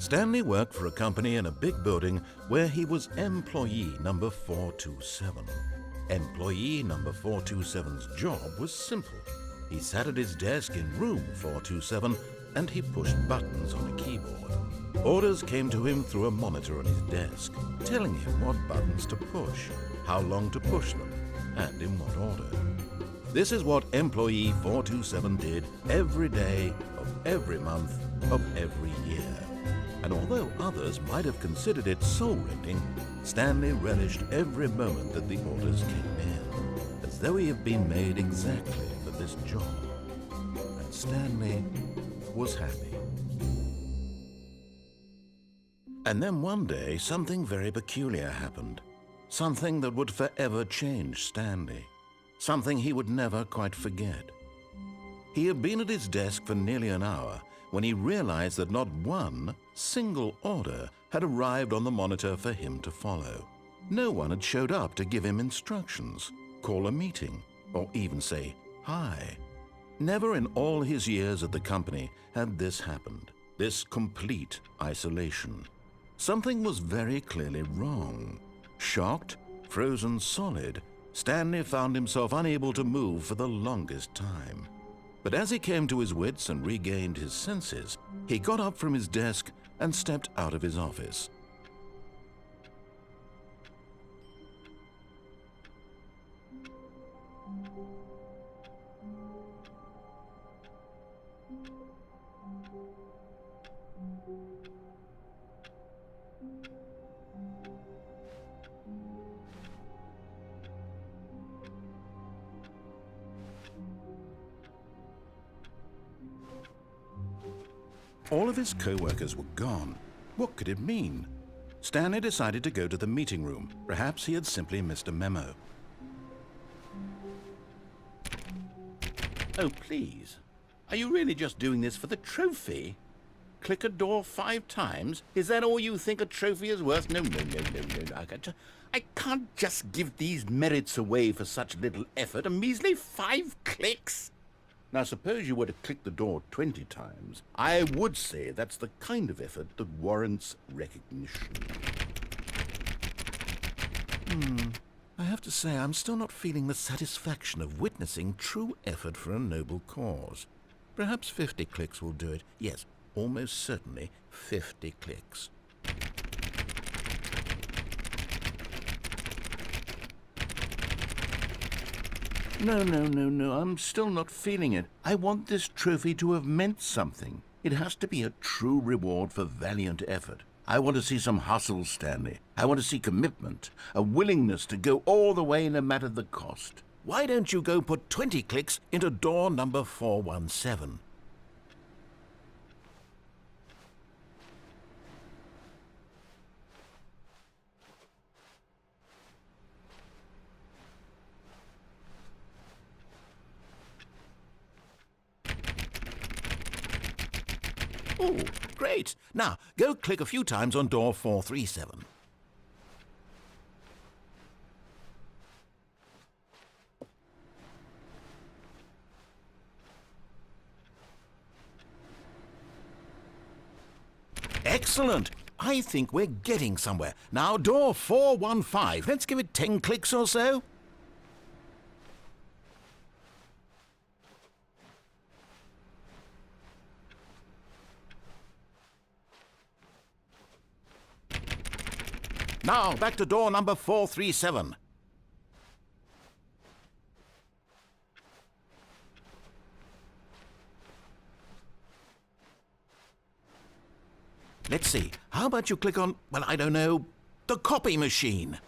Stanley worked for a company in a big building where he was employee number 427. Employee number 427's job was simple. He sat at his desk in room 427 and he pushed buttons on a keyboard. Orders came to him through a monitor on his desk, telling him what buttons to push, how long to push them, and in what order. This is what employee 427 did every day of every month of every year. And although others might have considered it soul-rending, Stanley relished every moment that the orders came in, as though he had been made exactly for this job. And Stanley was happy. And then one day, something very peculiar happened. Something that would forever change Stanley. Something he would never quite forget. He had been at his desk for nearly an hour when he realized that not one single order had arrived on the monitor for him to follow. No one had showed up to give him instructions, call a meeting, or even say hi. Never in all his years at the company had this happened, this complete isolation. Something was very clearly wrong. Shocked, frozen solid, Stanley found himself unable to move for the longest time. But as he came to his wits and regained his senses, he got up from his desk and stepped out of his office. All of his co-workers were gone. What could it mean? Stanley decided to go to the meeting room. Perhaps he had simply missed a memo. Oh, please. Are you really just doing this for the trophy? Click a door 5 times? Is that all you think a trophy is worth? No. I can't just give these merits away for such little effort. A measly 5 clicks? Now, suppose you were to click the door 20 times. I would say that's the kind of effort that warrants recognition. I have to say, I'm still not feeling the satisfaction of witnessing true effort for a noble cause. Perhaps 50 clicks will do it. Yes, almost certainly 50 clicks. No, I'm still not feeling it. I want this trophy to have meant something. It has to be a true reward for valiant effort. I want to see some hustle, Stanley. I want to see commitment, a willingness to go all the way no matter the cost. Why don't you go put 20 clicks into door number 417? Oh, great. Now, go click a few times on door 437. Excellent. I think we're getting somewhere. Now, door 415. Let's give it 10 clicks or so. Now, back to door number 437. Let's see. How about you click on, well, I don't know, the copy machine?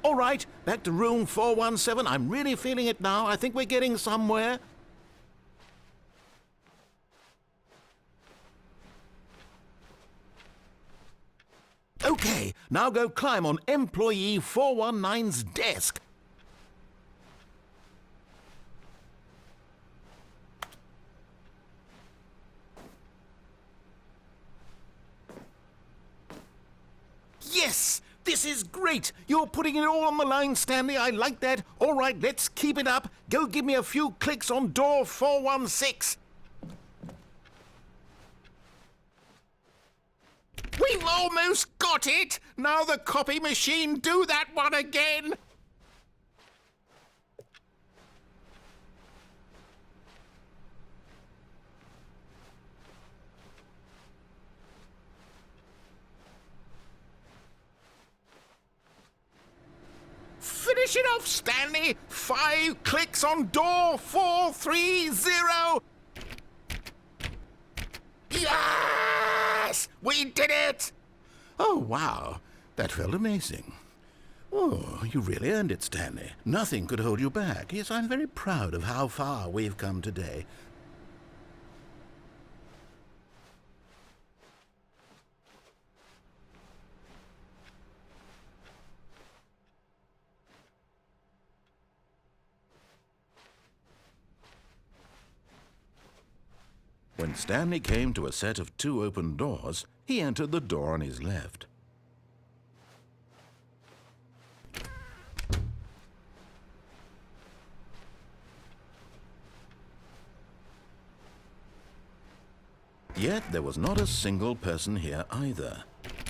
All right, back to room 417. I'm really feeling it now. I think we're getting somewhere. Okay, now go climb on employee 419's desk. Yes! This is great! You're putting it all on the line, Stanley. I like that. All right, let's keep it up. Go give me a few clicks on door 416. We've almost got it! Now the copy machine do that one again! Finish it off, Stanley! 5 clicks on door 430! Yes! We did it! Oh, wow. That felt amazing. Oh, you really earned it, Stanley. Nothing could hold you back. Yes, I'm very proud of how far we've come today. When Stanley came to a set of 2 open doors, he entered the door on his left. Yet there was not a single person here either.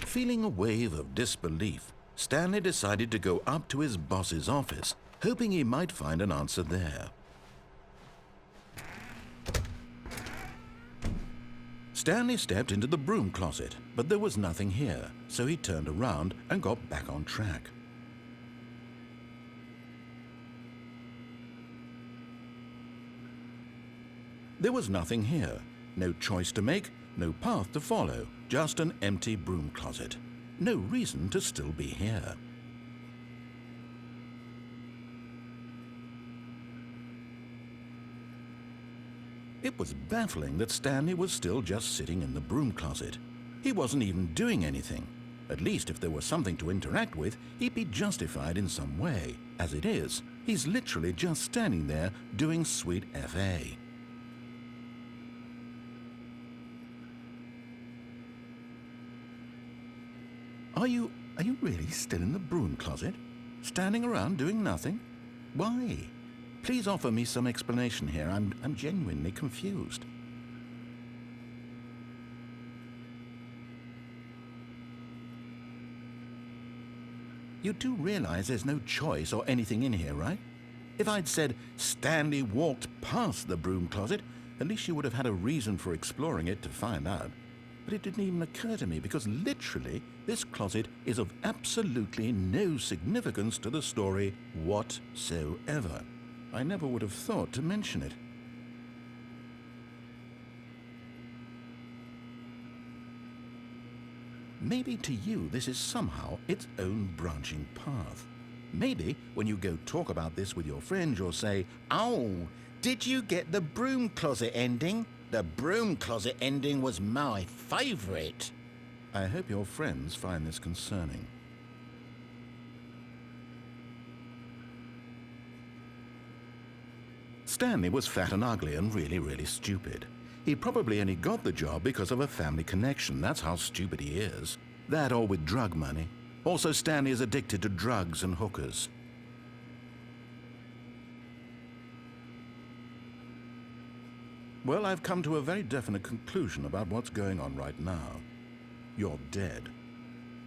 Feeling a wave of disbelief, Stanley decided to go up to his boss's office, hoping he might find an answer there. Stanley stepped into the broom closet, but there was nothing here, so he turned around and got back on track. There was nothing here. No choice to make, no path to follow, just an empty broom closet. No reason to still be here. It was baffling that Stanley was still just sitting in the broom closet. He wasn't even doing anything. At least if there was something to interact with, he'd be justified in some way. As it is, he's literally just standing there doing sweet FA. Are you really still in the broom closet? Standing around doing nothing? Why? Please offer me some explanation here. I'm genuinely confused. You do realize there's no choice or anything in here, right? If I'd said Stanley walked past the broom closet, at least you would have had a reason for exploring it to find out. But it didn't even occur to me because literally this closet is of absolutely no significance to the story whatsoever. I never would have thought to mention it. Maybe to you this is somehow its own branching path. Maybe when you go talk about this with your friends you'll say, "Oh, did you get the broom closet ending? The broom closet ending was my favorite." I hope your friends find this concerning. Stanley was fat and ugly and really stupid. He probably only got the job because of a family connection. That's how stupid he is. That or with drug money. Also, Stanley is addicted to drugs and hookers. Well, I've come to a very definite conclusion about what's going on right now. You're dead.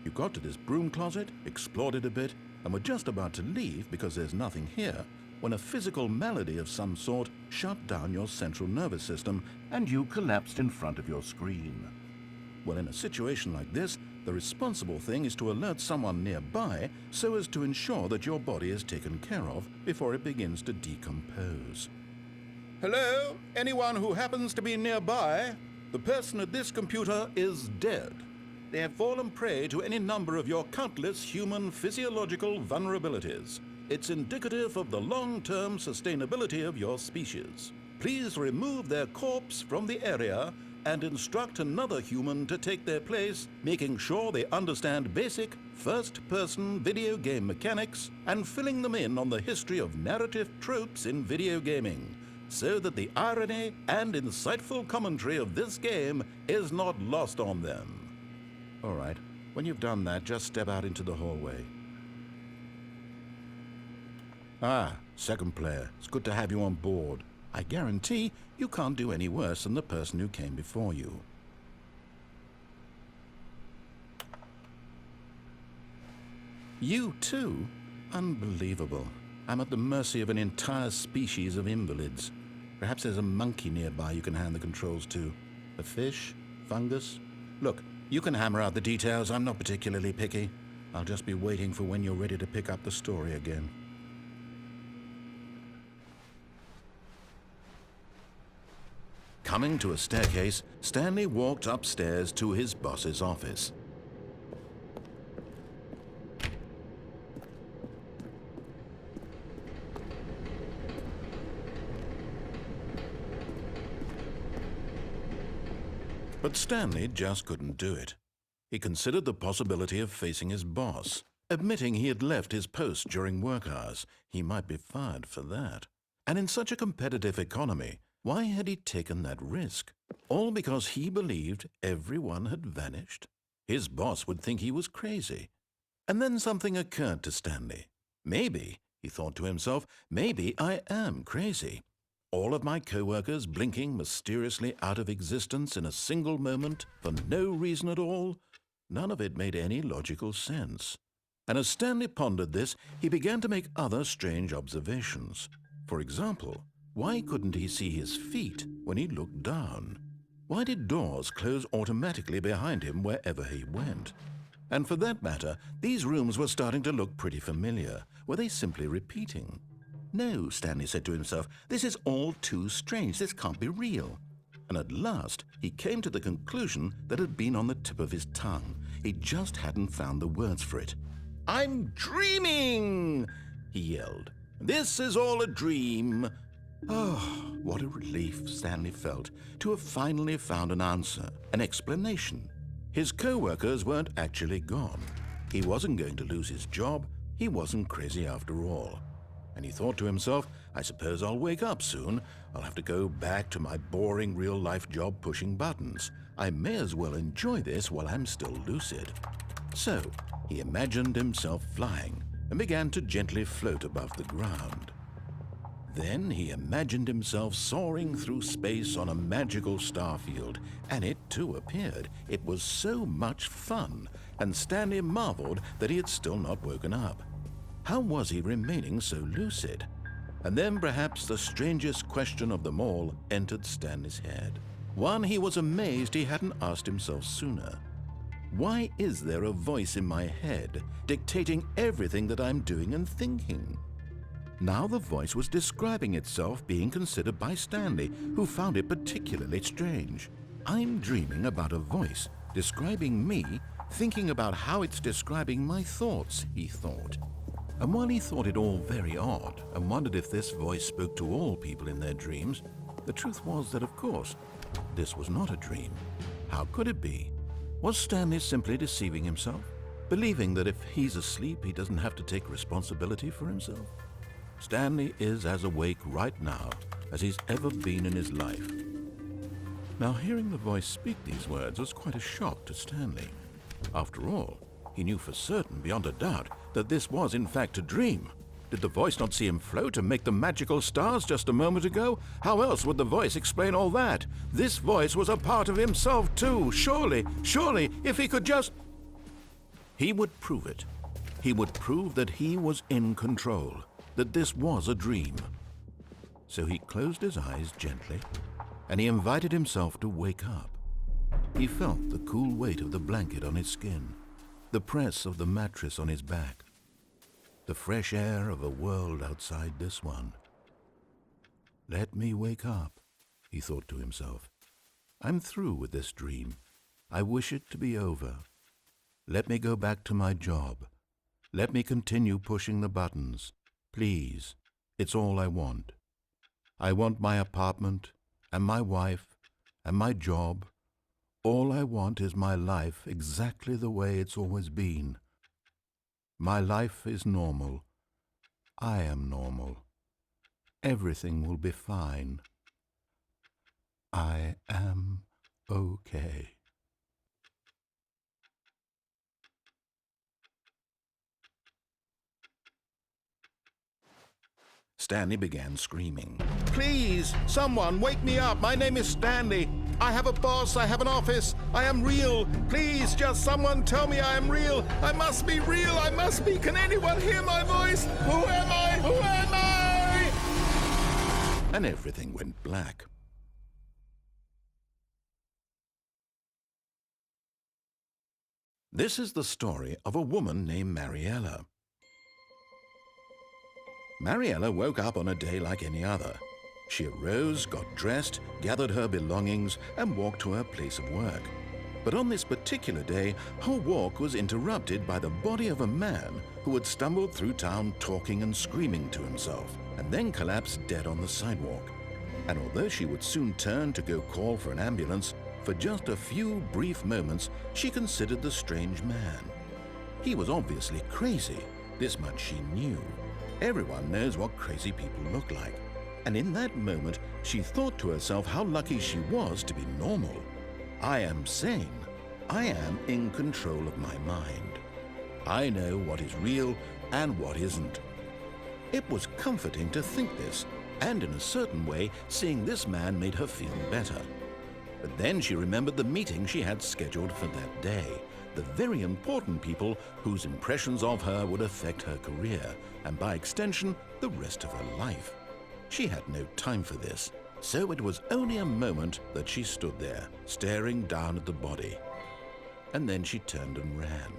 You got to this broom closet, explored it a bit, and were just about to leave because there's nothing here, when a physical malady of some sort shut down your central nervous system and you collapsed in front of your screen. Well, in a situation like this, the responsible thing is to alert someone nearby so as to ensure that your body is taken care of before it begins to decompose. Hello? Anyone who happens to be nearby? The person at this computer is dead. They have fallen prey to any number of your countless human physiological vulnerabilities. It's indicative of the long-term sustainability of your species. Please remove their corpse from the area and instruct another human to take their place, making sure they understand basic first-person video game mechanics and filling them in on the history of narrative tropes in video gaming, so that the irony and insightful commentary of this game is not lost on them. All right, when you've done that, just step out into the hallway. Ah, Second player, it's good to have you on board. I guarantee you can't do any worse than the person who came before you. You too? Unbelievable. I'm at the mercy of an entire species of invalids. Perhaps there's a monkey nearby you can hand the controls to. A fish? Fungus? Look, you can hammer out the details. I'm not particularly picky. I'll just be waiting for when you're ready to pick up the story again. Coming to a staircase, Stanley walked upstairs to his boss's office. But Stanley just couldn't do it. He considered the possibility of facing his boss. Admitting he had left his post during work hours, he might be fired for that. And in such a competitive economy, why had he taken that risk? All because he believed everyone had vanished? His boss would think he was crazy. And then something occurred to Stanley. Maybe, he thought to himself, maybe I am crazy. All of my co-workers blinking mysteriously out of existence in a single moment for no reason at all? None of it made any logical sense. And as Stanley pondered this, he began to make other strange observations. For example, why couldn't he see his feet when he looked down? Why did doors close automatically behind him wherever he went? And for that matter, these rooms were starting to look pretty familiar. Were they simply repeating? No, Stanley said to himself, this is all too strange. This can't be real. And at last, he came to the conclusion that had been on the tip of his tongue. He just hadn't found the words for it. "I'm dreaming!" he yelled. "This is all a dream." Oh, what a relief Stanley felt to have finally found an answer, an explanation. His co-workers weren't actually gone. He wasn't going to lose his job. He wasn't crazy after all. And he thought to himself, I suppose I'll wake up soon. I'll have to go back to my boring real-life job pushing buttons. I may as well enjoy this while I'm still lucid. So he imagined himself flying and began to gently float above the ground. Then he imagined himself soaring through space on a magical starfield, and it too appeared. It was so much fun, and Stanley marveled that he had still not woken up. How was he remaining so lucid? And then perhaps the strangest question of them all entered Stanley's head. One he was amazed he hadn't asked himself sooner. Why is there a voice in my head dictating everything that I'm doing and thinking? Now the voice was describing itself being considered by Stanley, who found it particularly strange. I'm dreaming about a voice describing me, thinking about how it's describing my thoughts, he thought. And while he thought it all very odd and wondered if this voice spoke to all people in their dreams, the truth was that, of course, this was not a dream. How could it be? Was Stanley simply deceiving himself, believing that if he's asleep, he doesn't have to take responsibility for himself? Stanley is as awake right now as he's ever been in his life. Now, hearing the voice speak these words was quite a shock to Stanley. After all, he knew for certain, beyond a doubt, that this was in fact a dream. Did the voice not see him float and make the magical stars just a moment ago? How else would the voice explain all that? This voice was a part of himself too. Surely, if he could just... He would prove it. He would prove that he was in control, that this was a dream. So he closed his eyes gently, and he invited himself to wake up. He felt the cool weight of the blanket on his skin, the press of the mattress on his back, the fresh air of a world outside this one. Let me wake up, he thought to himself. I'm through with this dream. I wish it to be over. Let me go back to my job. Let me continue pushing the buttons. Please, it's all I want. I want my apartment and my wife and my job. All I want is my life exactly the way it's always been. My life is normal. I am normal. Everything will be fine. I am okay. Stanley began screaming. Please, someone, wake me up. My name is Stanley. I have a boss. I have an office. I am real. Please, just someone tell me I am real. I must be real. I must be. Can anyone hear my voice? Who am I? Who am I? And everything went black. This is the story of a woman named Mariella. Mariella woke up on a day like any other. She arose, got dressed, gathered her belongings, and walked to her place of work. But on this particular day, her walk was interrupted by the body of a man who had stumbled through town talking and screaming to himself, and then collapsed dead on the sidewalk. And although she would soon turn to go call for an ambulance, for just a few brief moments she considered the strange man. He was obviously crazy, this much she knew. Everyone knows what crazy people look like. And in that moment, she thought to herself how lucky she was to be normal. I am sane. I am in control of my mind. I know what is real and what isn't. It was comforting to think this, and in a certain way, seeing this man made her feel better. But then she remembered the meeting she had scheduled for that day, the very important people whose impressions of her would affect her career, and by extension, the rest of her life. She had no time for this, so it was only a moment that she stood there, staring down at the body. And then she turned and ran.